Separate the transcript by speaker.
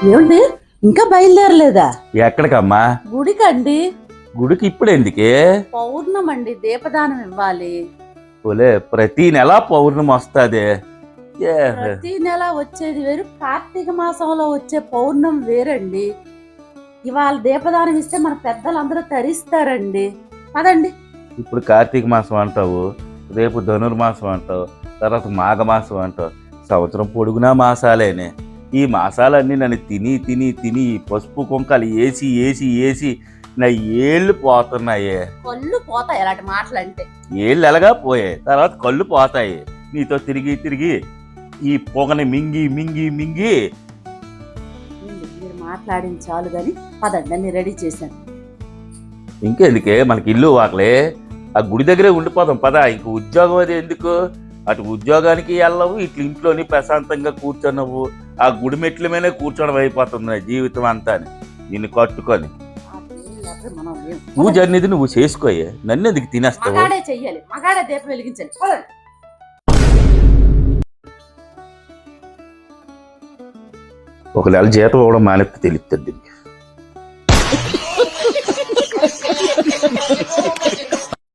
Speaker 1: ఏమండి ఇంకా బయలుదేరలేదా?
Speaker 2: ఎక్కడికమ్మా?
Speaker 1: గుడికండి.
Speaker 2: గుడికి ఇప్పుడు ఎందుకే?
Speaker 1: పౌర్ణమండి, దీపదానం ఇవ్వాలి.
Speaker 2: ఓలే, ప్రతి నెల పౌర్ణమి వస్తుంది.
Speaker 1: ప్రతి నెల వచ్చేది వేరు, కార్తీక మాసంలో వచ్చే పౌర్ణమి వేరండి. ఇవాళ దీపదానం ఇస్తే మన పెద్దలందరూ తరిస్తారండి. పదండి.
Speaker 2: ఇప్పుడు కార్తీక మాసం అంటావు, రేపు ధనుర్మాసం అంటావు, తర్వాత మాఘమాసం అంటావు. సంవత్సరం పొడుగునా మాసాలేనే. ఈ మాసాలన్నీ నన్ను తిని తిని తిని పసుపు కుంకాలు వేసి వేసి వేసి నా ఏళ్ళు పోతున్నాయే.
Speaker 1: కళ్ళు పోతాయి అలాంటి మాటలు అంటే.
Speaker 2: ఏళ్ళు ఎలాగా పోయాయి, తర్వాత కళ్ళు పోతాయి. నీతో తిరిగి తిరిగి ఈ పొగని మింగి మింగి మింగి.
Speaker 1: మీరు మాట్లాడింది చాలు కానీ పదండి, అన్ని రెడీ చేశాను.
Speaker 2: ఇంకెందుకే, మనకి ఇల్లు వాకలే, ఆ గుడి దగ్గరే ఉండిపోదాం పదా. ఇంక ఉద్యోగం అది ఎందుకు? అటు ఉద్యోగానికి వెళ్ళవు, ఇట్లా ఇంట్లోని ప్రశాంతంగా కూర్చొనవు. ఆ గుడి మెట్ల మీదే కూర్చోడం అయిపోతుంది జీవితం అంతా. నిన్ను కట్టుకొని పూజ అనేది నువ్వు చేసుకోయే, నన్ను ఎందుకు తినేస్తావు?
Speaker 1: మగాడే చెయ్యాలి, మగాడే దీపం వెలిగించాలి.
Speaker 2: ఒక నెల జీతం ఇవ్వడం మానేస్తే తెలుస్తుంది.